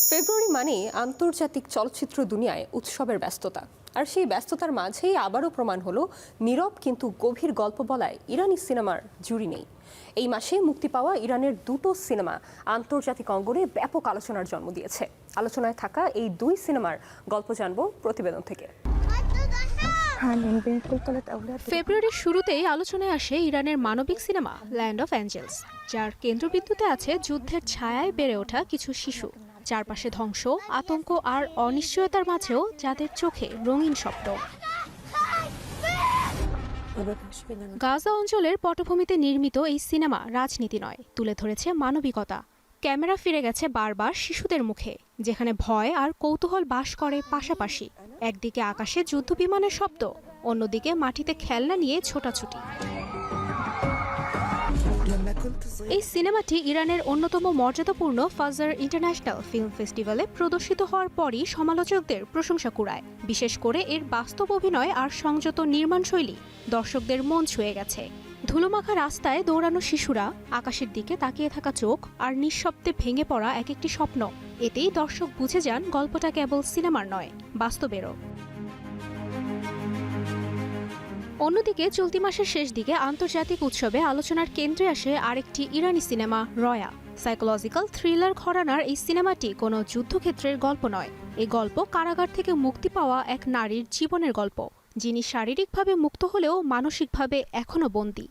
ফেব্রুয়ারি মানে আন্তর্জাতিক চলচ্চিত্র দুনিয়ায় উৎসবের ব্যস্ততা। আর সেই ব্যস্ততার মাঝেই আবারও প্রমাণ হলো নীরব কিন্তু গভীর গল্প বলায় ইরানি সিনেমার জুড়ি নেই। এই মাসে মুক্তি পাওয়া ইরানের দুটো সিনেমা আন্তর্জাতিক অঙ্গনে ব্যাপক আলোচনার জন্ম দিয়েছে। আলোচনায় থাকা এই দুই সিনেমার গল্প জানব প্রতিবেদন থেকে। ফেব্রুয়ারির শুরুতেই আলোচনায় আসে ইরানের মানবিক সিনেমা ল্যান্ড অফ অ্যাঞ্জেলস, যার কেন্দ্রবিন্দুতে আছে যুদ্ধের ছায়ায় বেড়ে ওঠা কিছু শিশু, চারপাশে ধ্বংস, আতঙ্ক আর অনিশ্চয়তার মাঝেও যাদের চোখে রঙিন স্বপ্ন। গাজা অঞ্চলের পটভূমিতে নির্মিত এই সিনেমা রাজনীতি নয়, তুলে ধরেছে মানবিকতা। ক্যামেরা ফিরে গেছে বারবার শিশুদের মুখে, যেখানে ভয় আর কৌতূহল বাস করে পাশাপাশি। একদিকে আকাশে যুদ্ধবিমানের শব্দ, অন্যদিকে মাটিতে খেলনা নিয়ে ছোটাছুটি। এই সিনেমাটি ইরানের অন্যতম মর্যাদাপূর্ণ ফাজার ইন্টারন্যাশনাল ফিল্ম ফেস্টিভ্যালে প্রদর্শিত হওয়ার পরই সমালোচকদের প্রশংসা কুড়ায়। বিশেষ করে এর বাস্তব অভিনয় আর সংযত নির্মাণশৈলী দর্শকদের মন ছুঁয়ে গেছে। ধুলোমাখা রাস্তায় দৌড়ানো শিশুরা, আকাশের দিকে তাকিয়ে থাকা চোখ আর নিঃশব্দে ভেঙে পড়া এক একটি স্বপ্ন, এতেই দর্শক বুঝে যান গল্পটা কেবল সিনেমার নয়, বাস্তবেরও। অন্যদিকে চলতি মাসের শেষ দিকে আন্তর্জাতিক উৎসবে আলোচনার কেন্দ্রে আসে আরেকটি ইরানি সিনেমা রয়া। সাইকোলজিক্যাল থ্রিলার ঘরানার এই সিনেমাটি কোনো যুদ্ধক্ষেত্রের গল্প নয়। এই গল্প কারাগার থেকে মুক্তি পাওয়া এক নারীর জীবনের গল্প, যিনি শারীরিকভাবে মুক্ত হলেও মানসিকভাবে এখনও বন্দী।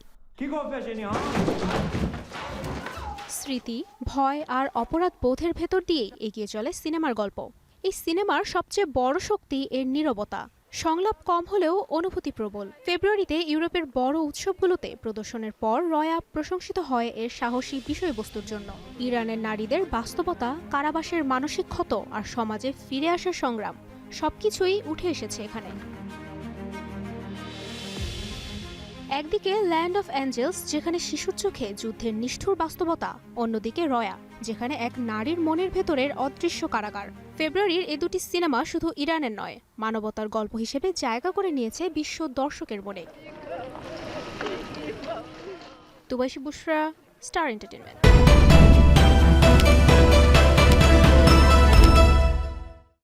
স্মৃতি, ভয় আর অপরাধ বোধের ভেতর দিয়েই এগিয়ে চলে সিনেমার গল্প। এই সিনেমার সবচেয়ে বড় শক্তি এর নীরবতা। সংলাপ কম হলেও অনুভূতি প্রবল। ফেব্রুয়ারিতে ইউরোপের বড় উৎসবগুলোতে প্রদর্শনের পর রয়া প্রশংসিত হয় এর সাহসী বিষয়বস্তুর জন্য। ইরানের নারীদের বাস্তবতা, কারাবাসের মানসিক ক্ষত আর সমাজে ফিরে আসার সংগ্রাম, সবকিছুই উঠে এসেছে এখানে। একদিকে ল্যান্ড অফ অ্যাঞ্জেলস, যেখানে শিশুর চোখে যুদ্ধের নিষ্ঠুর বাস্তবতা, অন্যদিকে রয়া, যেখানে এক নারীর মনের ভেতরের অদৃশ্য কারাগার। ফেব্রুয়ারির এই দুটি সিনেমা শুধু ইরানের নয়, মানবতার গল্প হিসেবে জায়গা করে নিয়েছে বিশ্ব দর্শকের মনে। তুবাইশি বুশরা, স্টার এন্টারটেইনমেন্ট।